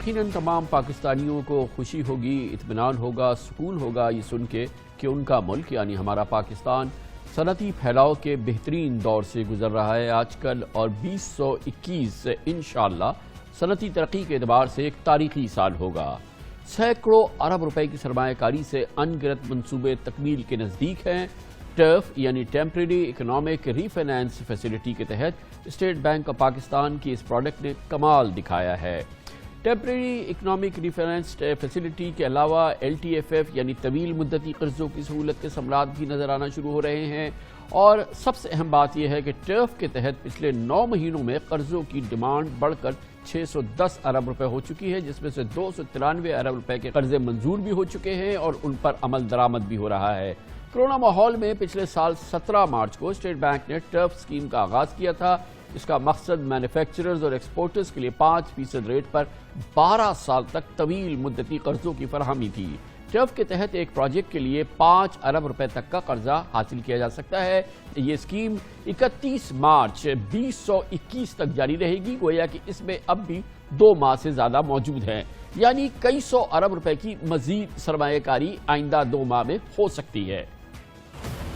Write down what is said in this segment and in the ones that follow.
یقیناً تمام پاکستانیوں کو خوشی ہوگی، اطمینان ہوگا، سکون ہوگا یہ سن کے کہ ان کا ملک یعنی ہمارا پاکستان صنعتی پھیلاؤ کے بہترین دور سے گزر رہا ہے آج کل، اور 2021 انشاءاللہ صنعتی ترقی کے اعتبار سے ایک تاریخی سال ہوگا۔ سینکڑوں ارب روپے کی سرمایہ کاری سے ان گنت منصوبے تکمیل کے نزدیک ہیں۔ ٹرف یعنی ٹیمپریری اکنامک ری فائنانس فیسلٹی کے تحت اسٹیٹ بینک آف پاکستان کی اس پروڈکٹ نے کمال دکھایا ہے۔ ٹیمپریری اکنامک ری فائنانس فیسلٹی کے علاوہ LTFF یعنی طویل مدتی قرضوں کی سہولت کے ثمرات بھی نظر آنا شروع ہو رہے ہیں، اور سب سے اہم بات یہ ہے کہ ٹرف کے تحت پچھلے 9 مہینوں میں قرضوں کی ڈیمانڈ بڑھ کر 610 ارب روپے ہو چکی ہے، جس میں سے 293 ارب روپے کے قرضے منظور بھی ہو چکے ہیں اور ان پر عمل درآمد بھی ہو رہا ہے۔ کرونا ماحول میں پچھلے سال 17 مارچ کو اسٹیٹ بینک نے ٹرف اسکیم کا آغاز کیا تھا۔ اس کا مقصد مینوفیکچررز اور ایکسپورٹرز کے لیے 5% ریٹ پر 12 سال تک طویل مدتی قرضوں کی فراہمی تھی۔ ٹرف کے تحت ایک پروجیکٹ کے لیے 5 ارب روپے تک کا قرضہ حاصل کیا جا سکتا ہے۔ یہ اسکیم 31 مارچ 2021 تک جاری رہے گی، گویا کہ اس میں اب بھی 2 ماہ سے زیادہ موجود ہیں، یعنی کئی سو ارب روپے کی مزید سرمایہ کاری آئندہ 2 ماہ میں ہو سکتی ہے۔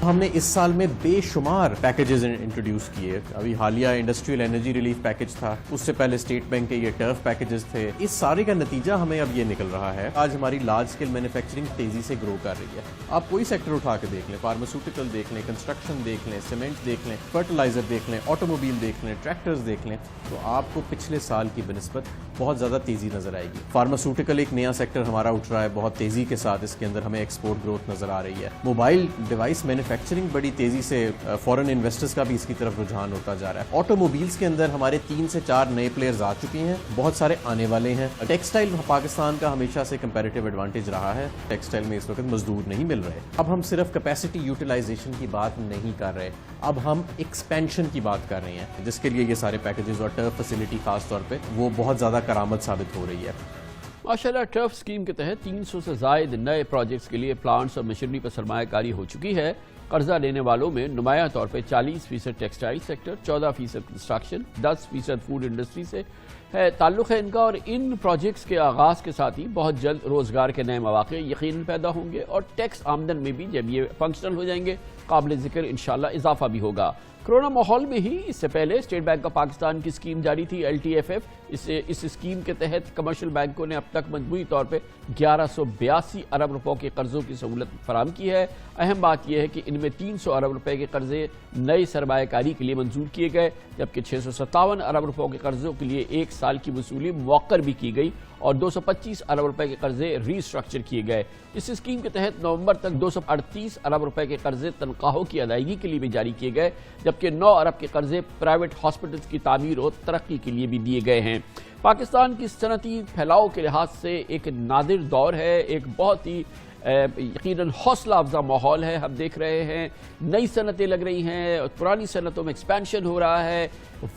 ہم نے اس سال میں بے شمار پیکیجز انٹروڈیوس کیے۔ ابھی حالیہ انڈسٹریل انرجی ریلیف پیکیج تھا، اس سے پہلے اسٹیٹ بینک کے یہ ٹرف پیکیجز تھے۔ اس سارے کا نتیجہ ہمیں اب یہ نکل رہا ہے، آج ہماری لارج اسکیل مینوفیکچرنگ تیزی سے گرو کر رہی ہے۔ آپ کوئی سیکٹر اٹھا کے دیکھ لیں، فارماسیوٹیکل دیکھ لیں، کنسٹرکشن دیکھ لیں، سیمنٹ دیکھ لیں، فرٹیلائزر دیکھ لیں، آٹو موبائل دیکھ لیں، ٹریکٹرز دیکھ لیں، تو آپ کو پچھلے سال کی بنسبت بہت زیادہ تیزی نظر آئے گی۔ فارماسیوٹیکل ایک نیا سیکٹر ہمارا اٹھ رہا ہے بہت تیزی کے ساتھ، اس کے اندر ہمیں ایکسپورٹ گروتھ نظر آ رہی ہے۔ موبائل ڈیوائس مینوفیکچرنگ بڑی تیزی سے فورن انویسٹرز کا بھی اس کی طرف رجحان ہوتا جا رہا ہے۔ آٹو موبائلز کے اندر ہمارے 3 سے 4 نئے پلیئرز آ چکے ہیں، بہت سارے آنے والے ہیں۔ ٹیکسٹائل پاکستان کا ہمیشہ سے کمپیریٹیو ایڈوانٹیج رہا ہے، ٹیکسٹائل میں اس وقت مزدور نہیں مل رہے۔ اب ہم صرف کیپیسٹی یوٹیلائزیشن کی بات نہیں کر رہے، اب ہم ایکسپینشن کی بات کر رہے ہیں، جس کے لیے یہ سارے پیکیجز اور ٹرف فیسلٹی خاص طور پہ وہ بہت زیادہ کرامت ثابت ہو رہی ہے۔ ماشاءاللہ ٹرف اسکیم کے تحت 300 سے زائد نئے پروجیکٹس کے لیے پلانٹس اور مشینری پر سرمایہ کاری ہو چکی ہے۔ قرضہ لینے والوں میں نمایاں طور پہ 40% textile sector, 14% construction, 10% food industry سے تعلق ہے ان کا، اور ان پروجیکٹس کے آغاز کے ساتھ ہی بہت جلد روزگار کے نئے مواقع یقیناً پیدا ہوں گے، اور ٹیکس آمدن میں بھی جب یہ فنکشنل ہو جائیں گے قابل ذکر انشاءاللہ اضافہ بھی ہوگا۔ کرونا ماحول میں ہی اس سے پہلے اسٹیٹ بینک آف پاکستان کی اسکیم جاری تھی LTFF۔ اس اسکیم کے تحت کمرشل بینکوں نے اب تک مجموعی طور پہ 1182 ارب روپے کے قرضوں کی سہولت فراہم کی ہے۔ اہم بات یہ ہے کہ ان میں 300 ارب روپے کے قرضے نئی سرمایہ کاری کے لیے منظور کیے گئے، جبکہ 657 ارب روپے کے قرضوں کے لیے 1 سال کی وصولی موخر بھی کی گئی، اور 225 ارب روپے کے قرضے ری اسٹرکچر کیے گئے۔ اس اسکیم کے تحت نومبر تک 238 ارب روپے کے قرضے تنخواہوں کی ادائیگی کے لیے بھی جاری کیے گئے، جبکہ 9 ارب کے قرضے پرائیویٹ ہاسپٹلز کی تعمیر اور ترقی کے لیے بھی دیے گئے ہیں۔ پاکستان کی صنعتی پھیلاؤ کے لحاظ سے ایک نادر دور ہے، ایک بہت ہی یقیناً حوصلہ افزا ماحول ہے۔ ہم دیکھ رہے ہیں نئی صنعتیں لگ رہی ہیں، پرانی صنعتوں میں ایکسپینشن ہو رہا ہے،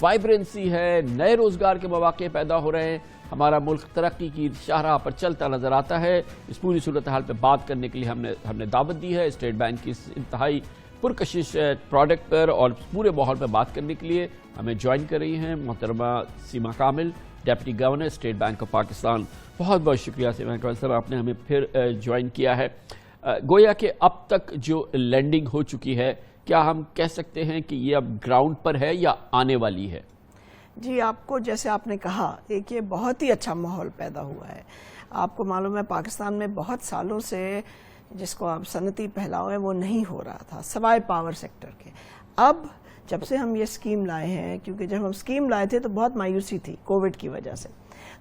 وائبرنسی ہے، نئے روزگار کے مواقع پیدا ہو رہے ہیں۔ ہمارا ملک ترقی کی شاہراہ پر چلتا نظر آتا ہے۔ اس پوری صورتحال پہ بات کرنے کے لیے ہم نے دعوت دی ہے اسٹیٹ بینک کی اس انتہائی پرکشش پروڈکٹ پر، اور پورے ماحول پہ بات کرنے کے لیے ہمیں جوائن کر رہی ہیں محترمہ Seema Kamil, deputy governor State Bank of Pakistan. بہت بہت شکریہ سیما کامل صاحب، آپ نے ہمیں پھر جوائن کیا ہے۔ گویا کہ اب تک جو لینڈنگ ہو چکی ہے، کیا ہم کہہ سکتے ہیں کہ یہ اب گراؤنڈ پر ہے یا آنے والی ہے؟ جی، آپ کو جیسے آپ نے کہا، ایک یہ بہت ہی اچھا ماحول پیدا ہوا ہے۔ آپ کو معلوم ہے پاکستان میں بہت سالوں سے جس کو آپ صنعتی پھیلاؤ ہے وہ نہیں ہو رہا تھا، سوائے پاور سیکٹر کے۔ اب جب سے ہم یہ اسکیم لائے ہیں، کیونکہ جب ہم اسکیم لائے تھے تو بہت مایوسی تھی کووڈ کی وجہ سے،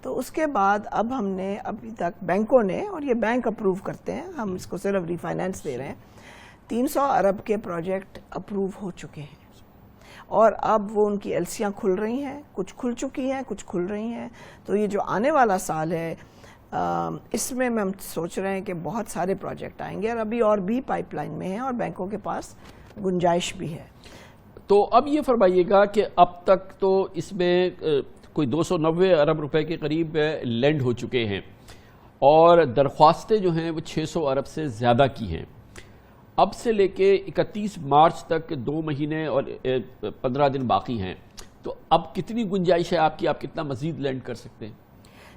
تو اس کے بعد اب ہم نے ابھی تک بینکوں نے، اور یہ بینک اپروو کرتے ہیں، ہم اس کو صرف ری فائنانس دے رہے ہیں، 300 ارب کے پروجیکٹ اپروو ہو چکے ہیں، اور اب وہ ان کی ایلسیاں کھل رہی ہیں، کچھ کھل چکی ہیں، کچھ کھل رہی ہیں۔ تو یہ جو آنے والا سال ہے اس میں ہم سوچ رہے ہیں کہ بہت سارے پروجیکٹ آئیں گے، اور ابھی اور بھی پائپ لائن میں ہیں، اور بینکوں کے پاس گنجائش بھی ہے۔ تو اب یہ فرمائیے گا کہ اب تک تو اس میں کوئی 290 ارب روپے کے قریب لینڈ ہو چکے ہیں، اور درخواستیں جو ہیں وہ 600 ارب سے زیادہ کی ہیں۔ اب سے لے کے 31 مارچ تک 2 مہینے اور 15 دن باقی ہیں، تو اب کتنی گنجائش ہے آپ کی، آپ کتنا مزید لینڈ کر سکتے ہیں؟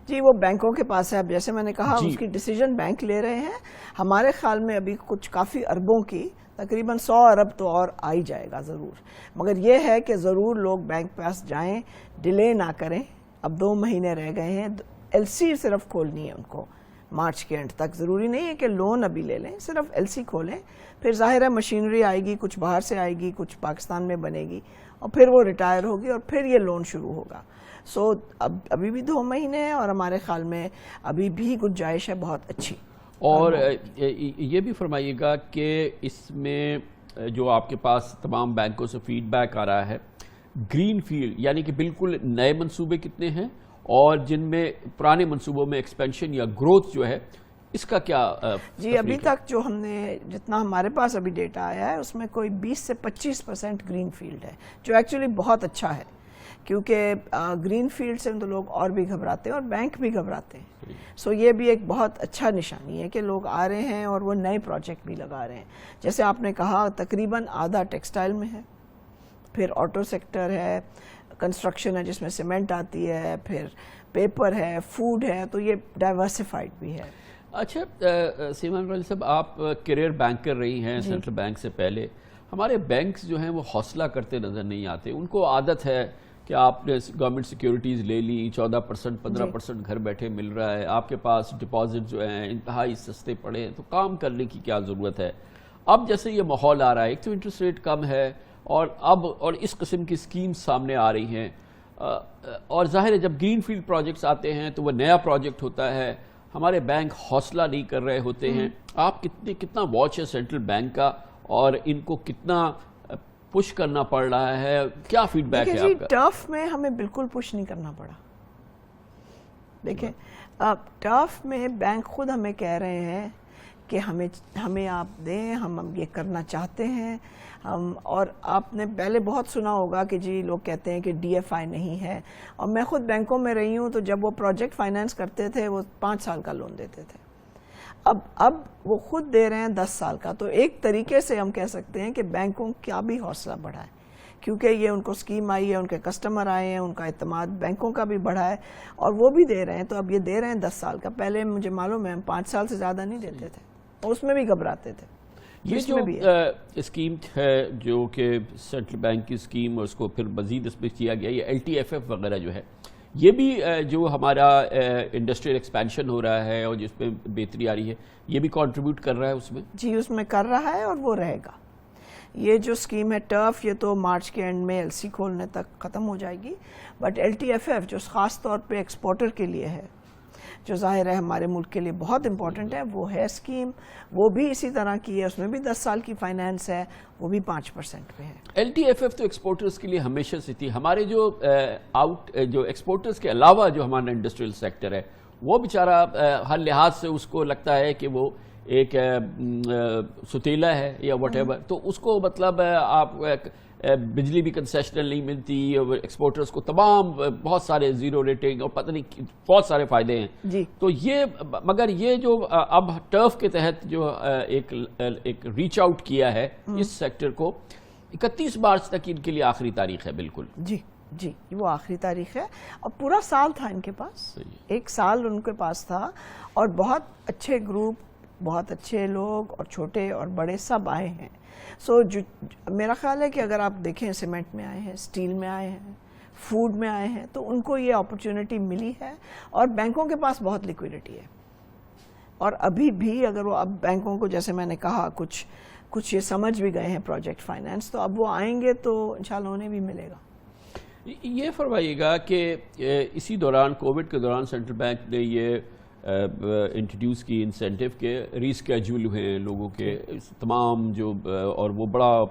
جی وہ بینکوں کے پاس ہے. اب جیسے میں نے کہا اس کی ڈیسیجن بینک لے رہے ہیں. ہمارے خیال میں ابھی کچھ کافی اربوں کی تقریباً 100 ارب تو اور آ ہی جائے گا ضرور. مگر یہ ہے کہ ضرور لوگ بینک پاس جائیں, ڈیلے نہ کریں. اب 2 مہینے رہ گئے ہیں. ایل سی صرف کھولنی ہے ان کو مارچ کے اینڈ تک. ضروری نہیں ہے کہ لون ابھی لے لیں, صرف ایل سی کھولیں. پھر ظاہر ہے مشینری آئے گی, کچھ باہر سے آئے گی, کچھ پاکستان میں بنے گی, اور پھر وہ ریٹائر ہوگی اور پھر یہ لون شروع ہوگا. سو ابھی بھی 2 مہینے ہیں اور ہمارے خیال میں ابھی بھی گنجائش ہے بہت اچھی. اور یہ بھی فرمائیے گا کہ اس میں جو آپ کے پاس تمام بینکوں سے فیڈ بیک آ رہا ہے, گرین فیلڈ یعنی کہ بالکل نئے منصوبے کتنے ہیں, اور جن میں پرانے منصوبوں میں ایکسپینشن یا گروتھ جو ہے اس کا کیا؟ جی ابھی تک جو ہم نے جتنا ہمارے پاس ابھی ڈیٹا آیا ہے اس میں کوئی 20 سے 25% گرین فیلڈ ہے, جو ایکچولی بہت اچھا ہے. کیونکہ گرین فیلڈ سے تو لوگ اور بھی گھبراتے ہیں اور بینک بھی گھبراتے ہیں. سو یہ بھی ایک بہت اچھا نشانی ہے کہ لوگ آ رہے ہیں اور وہ نئے پروجیکٹ بھی لگا رہے ہیں. جیسے آپ نے کہا تقریباً آدھا ٹیکسٹائل میں ہے, پھر آٹو سیکٹر ہے, کنسٹرکشن ہے جس میں سیمنٹ آتی ہے, پھر پیپر ہے, فوڈ ہے, تو یہ ڈائیورسیفائڈ بھی ہے. اچھا سیما امرانی صاحب, آپ کیریئر بینک کر رہی ہیں سینٹرل بینک سے پہلے. ہمارے بینکس جو ہیں وہ حوصلہ کرتے نظر نہیں آتے. ان کو عادت ہے کہ آپ نے گورنمنٹ سیکیورٹیز لے لی, 14% 15% گھر بیٹھے مل رہا ہے, آپ کے پاس ڈپازٹ جو ہیں انتہائی سستے پڑے ہیں, تو کام کرنے کی کیا ضرورت ہے. اب جیسے یہ ماحول آ رہا ہے, ایک تو انٹرسٹ ریٹ کم ہے, اور اس قسم کی اسکیم سامنے آ رہی ہیں, اور ظاہر ہے جب گرین فیلڈ پروجیکٹس آتے ہیں تو وہ نیا پروجیکٹ ہوتا ہے, ہمارے بینک حوصلہ نہیں کر رہے ہوتے ہیں. آپ کتنا واچ ہے سینٹرل بینک کا, اور ان کو کتنا پش کرنا پڑ رہا ہے, کیا فیڈ بیک ہے آپ کا؟ ٹرف میں ہمیں بالکل پش نہیں کرنا پڑا. دیکھیں ٹرف میں بینک خود ہمیں کہہ رہے ہیں کہ ہمیں آپ دیں, ہم یہ کرنا چاہتے ہیں. اور آپ نے پہلے بہت سنا ہوگا کہ جی لوگ کہتے ہیں کہ ڈی ایف آئی نہیں ہے, اور میں خود بینکوں میں رہی ہوں, تو جب وہ پروجیکٹ فائنانس کرتے تھے وہ 5 سال کا لون دیتے تھے. اب وہ خود دے رہے ہیں 10 سال کا. تو ایک طریقے سے ہم کہہ سکتے ہیں کہ بینکوں کا بھی حوصلہ بڑھا ہے, کیونکہ یہ ان کو اسکیم آئی ہے, ان کے کسٹمر آئے ہیں, ان کا اعتماد بینکوں کا بھی بڑھا ہے, اور وہ بھی دے رہے ہیں. تو اب یہ دے رہے ہیں 10 سال کا. پہلے مجھے معلوم ہے ہم 5 سال سے زیادہ نہیں دیتے تھے, اور اس میں بھی گھبراتے تھے. یہ جو اسکیم ہے جو کہ سینٹرل بینک کی اسکیم, اور اس کو پھر مزید اس میں کیا گیا, یہ LTFF وغیرہ جو ہے, یہ بھی جو ہمارا انڈسٹریل ایکسپینشن ہو رہا ہے اور جس میں بہتری آ رہی ہے, یہ بھی کنٹریبیوٹ کر رہا ہے اس میں؟ جی اس میں کر رہا ہے, اور وہ رہے گا. یہ جو اسکیم ہے ٹرف, یہ تو مارچ کے اینڈ میں LC کھولنے تک ختم ہو جائے گی. بٹ LTFF جو خاص طور پہ ایکسپورٹر کے لیے ہے, جو ظاہر ہے ہمارے ملک کے لیے بہت امپورٹنٹ ہے, وہ ہے اسکیم. وہ بھی اسی طرح کی ہے, اس میں بھی 10 سال کی فائنانس ہے, وہ بھی 5% پہ ہے. LTFF تو ایکسپورٹرز کے لیے ہمیشہ سے تھی. ہمارے جو جو ایکسپورٹرز کے علاوہ جو ہمارا انڈسٹریل سیکٹر ہے, وہ بیچارہ ہر لحاظ سے اس کو لگتا ہے کہ وہ ایک ستیلا ہے یا واٹ ایور. تو اس کو مطلب آپ بجلی بھی کنسیشنل نہیں ملتی, ایکسپورٹرز کو تمام بہت سارے زیرو ریٹنگ اور پتہ نہیں بہت سارے فائدے ہیں. جی تو یہ مگر یہ جو اب ٹرف کے تحت جو ایک ریچ آؤٹ کیا ہے اس سیکٹر کو, 31 مارچ تک ان کے لیے آخری تاریخ ہے. بالکل جی وہ آخری تاریخ ہے, اور پورا سال تھا ان کے پاس, 1 سال ان کے پاس تھا, اور بہت اچھے گروپ, بہت اچھے لوگ, اور چھوٹے اور بڑے سب آئے ہیں. سو میرا خیال ہے کہ اگر آپ دیکھیں سیمنٹ میں آئے ہیں, اسٹیل میں آئے ہیں, فوڈ میں آئے ہیں, تو ان کو یہ اپرچونٹی ملی ہے, اور بینکوں کے پاس بہت لیکوئڈٹی ہے. اور ابھی بھی اگر وہ اب بینکوں کو, جیسے میں نے کہا, کچھ یہ سمجھ بھی گئے ہیں پروجیکٹ فائنانس, تو اب وہ آئیں گے تو انشاءاللہ انہیں بھی ملے گا. یہ فرمائیے گا کہ اسی دوران, کووڈ کے دوران, سینٹرل بینک نے یہ انٹروڈیوس کی انسینٹیو کے ریسکیجول ہوئے لوگوں کے تمام جو, اور وہ بڑا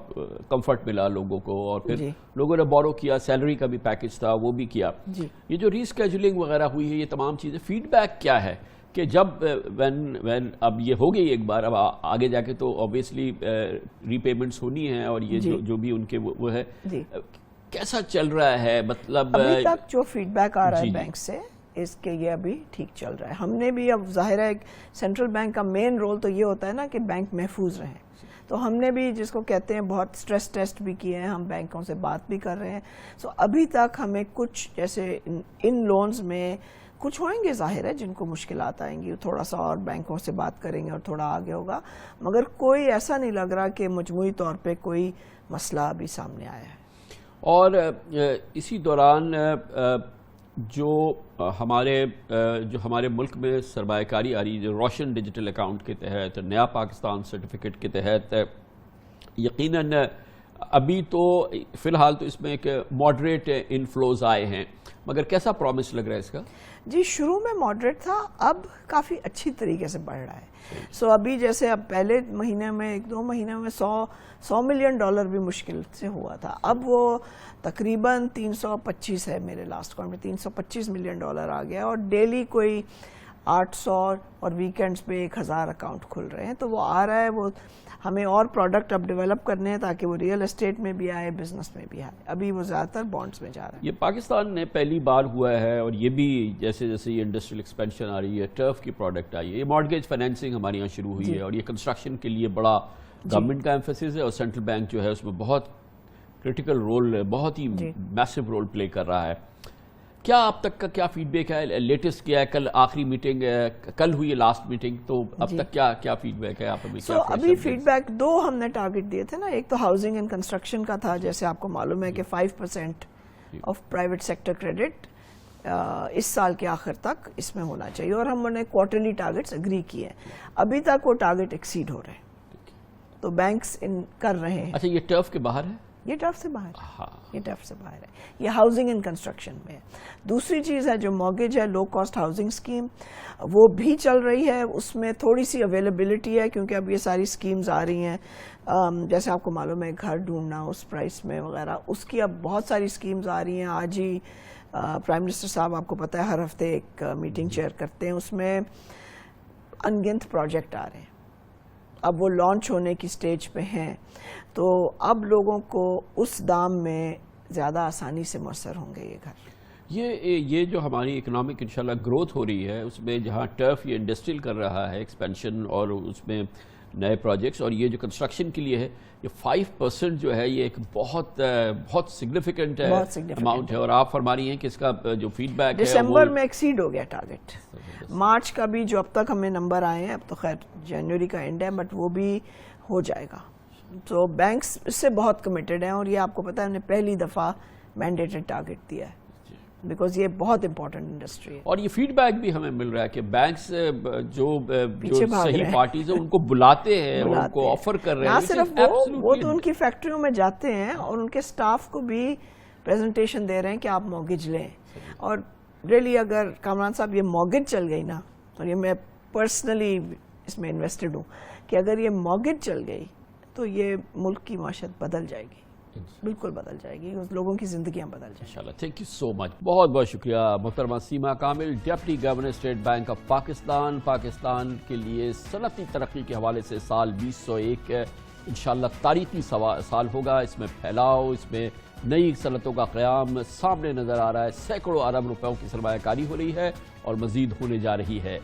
کمفرٹ ملا لوگوں کو, اور پھر لوگوں نے بورو کیا, سیلری کا بھی پیکج تھا وہ بھی کیا. یہ جو ریسکیجولنگ وغیرہ ہوئی ہے, یہ تمام چیزیں, فیڈ بیک کیا ہے کہ جب وین اب یہ ہو گئی ایک بار, اب آگے جا کے تو آبویسلی ری پیمنٹس ہونی ہیں, اور یہ جو بھی ان کے وہ ہے, کیسا چل رہا ہے؟ مطلب ابھی تک جو فیڈ بیک آ رہا ہے بینک سے, اس کے یہ ابھی ٹھیک چل رہا ہے. ہم نے بھی, اب ظاہر ہے سینٹرل بینک کا مین رول تو یہ ہوتا ہے نا کہ بینک محفوظ رہیں, تو ہم نے بھی, جس کو کہتے ہیں, بہت سٹریس ٹیسٹ بھی کیے ہیں, ہم بینکوں سے بات بھی کر رہے ہیں. سو ابھی تک ہمیں کچھ, جیسے ان لونز میں کچھ ہوئیں گے ظاہر ہے جن کو مشکلات آئیں گی، تھوڑا سا اور بینکوں سے بات کریں گے اور تھوڑا آگے ہوگا، مگر کوئی ایسا نہیں لگ رہا کہ مجموعی طور پہ کوئی مسئلہ ابھی سامنے آیا ہے۔ اور اسی دوران جو ہمارے ملک میں سرمایہ کاری آ رہی ہے، جو روشن ڈیجیٹل اکاؤنٹ کے تحت، نیا پاکستان سرٹیفکیٹ کے تحت، یقیناً ابھی تو فی الحال تو اس میں ایک ماڈریٹ انفلوز آئے ہیں، مگر کیسا پرومس لگ رہا ہے اس کا؟ جی شروع میں ماڈریٹ تھا، اب کافی اچھی طریقے سے بڑھ رہا ہے۔ سو ابھی جیسے اب پہلے مہینے میں 1-2 مہینے میں $100 ملین بھی مشکل سے ہوا تھا، اب وہ تقریباً 325 ہے، میرے لاسٹ کاؤنٹ میں $325 ملین آ گیا، اور ڈیلی کوئی 800 اور ویکینڈز پہ 1000 اکاؤنٹ کھل رہے ہیں، تو وہ آ رہا ہے۔ وہ ہمیں اور پروڈکٹ اب ڈیولپ کرنے ہیں تاکہ وہ ریئل اسٹیٹ میں بھی آئے، بزنس میں بھی آئے۔ ابھی وہ زیادہ تر بانڈز میں جا رہا ہے۔ یہ پاکستان نے پہلی بار ہوا ہے، اور یہ بھی جیسے جیسے یہ انڈسٹریل ایکسپینشن آ رہی ہے، ٹرف کی پروڈکٹ آئی ہے، یہ مارگیج فائنینسنگ ہمارے یہاں شروع ہوئی ہے، اور یہ کنسٹرکشن کے لیے بڑا گورنمنٹ کا ایمفیسس ہے، اور سینٹرل بینک جو ہے اس میں بہت کرٹیکل رول، بہت ہی میسو رول پلے کر رہا ہے۔ کیا اب تک کا کیا فیڈ بیک ہے؟ لیٹسٹ کیا ہے؟ کل آخری میٹنگ، کل ہوئی ہے لاسٹ میٹنگ، تو اب تک کیا فیڈ بیک ہے؟ آپ ابھی فیڈ بیک 2 ہم نے ٹارگٹ دیے تھے نا، ایک تو ہاؤسنگ اینڈ کنسٹرکشن کا تھا، جیسے آپ کو معلوم ہے کہ 5% آف پرائیویٹ سیکٹر کریڈٹ اس سال کے آخر تک اس میں ہونا چاہیے، اور ہم نے کوارٹرلی ٹارگٹس اگری کیے ہیں۔ ابھی تک وہ ٹارگٹ ایکسیڈ ہو رہے ہیں، تو بینکس کر رہے ہیں۔ اچھا، یہ ٹرف کے باہر ہے؟ یہ ٹرف سے باہر ہے، یہ ٹرف سے باہر ہے، یہ ہاؤسنگ اینڈ کنسٹرکشن میں ہے۔ دوسری چیز ہے جو مارگیج ہے، لو کاسٹ ہاؤسنگ اسکیم، وہ بھی چل رہی ہے، اس میں تھوڑی سی اویلیبلٹی ہے کیونکہ اب یہ ساری اسکیمز آ رہی ہیں، جیسے آپ کو معلوم ہے گھر ڈھونڈنا اس پرائس میں وغیرہ، اس کی اب بہت ساری اسکیمز آ رہی ہیں۔ آج ہی پرائم منسٹر صاحب آپ کو پتہ ہے ہر ہفتے ایک میٹنگ چیئر کرتے ہیں، اس میں انگنت پروجیکٹ آ رہے ہیں، اب وہ لانچ ہونے کی سٹیج پہ ہیں، تو اب لوگوں کو اس دام میں زیادہ آسانی سے میسر ہوں گے یہ گھر۔ یہ جو ہماری اکنامک انشاءاللہ گروتھ ہو رہی ہے، اس میں جہاں ٹرف یہ انڈسٹریل کر رہا ہے ایکسپینشن، اور اس میں نئے پروجیکٹس، اور یہ جو کنسٹرکشن کے لیے ہے، یہ 5% جو ہے، یہ ایک بہت سگنیفیکنٹ اماؤنٹ ہے، اور آپ فرما رہی ہیں کہ اس کا جو فیڈ بیک ہے دسمبر میں ایکسیڈ ہو گیا ٹارگٹ۔ مارچ کا بھی جو اب تک ہمیں نمبر آئے ہیں، اب تو خیر جنوری کا اینڈ ہے، بٹ وہ بھی ہو جائے گا۔ تو بینکس اس سے بہت کمیٹڈ ہیں، اور یہ آپ کو پتہ ہے ہم نے پہلی دفعہ مینڈیٹڈ ٹارگٹ دیا ہے، بیکاز یہ بہت امپورٹنٹ انڈسٹری ہے۔ اور یہ فیڈ بیک بھی ہمیں مل رہا ہے کہ بینکس جو صحیح پارٹیز ہیں ان کو بلاتے ہیں، ان کو آفر کر رہے ہیں۔ نہ صرف وہ تو ان کی فیکٹریوں میں جاتے ہیں اور ان کے سٹاف کو بھی پریزنٹیشن دے رہے ہیں کہ آپ مارگیج لیں، اور ریلی اگر کامران صاحب یہ مارگیج چل گئی نا، اور یہ میں پرسنلی اس میں انویسٹڈ ہوں کہ اگر یہ مارگیج چل گئی تو یہ ملک کی معاشرت بدل جائے گی، بالکل بدل جائے گی، لوگوں کی زندگیاں بدل جائیں گی انشاءاللہ۔ تھینک یو سو مچ، بہت بہت شکریہ محترمہ Seema Kamil, deputy governor State Bank of Pakistan کے لیے صنعتی ترقی کے حوالے سے سال 2001 انشاءاللہ تاریخی سال ہوگا، اس میں پھیلاؤ، اس میں نئی صنعتوں کا قیام سامنے نظر آ رہا ہے، سینکڑوں ارب روپیوں کی سرمایہ کاری ہو رہی ہے اور مزید ہونے جا رہی ہے۔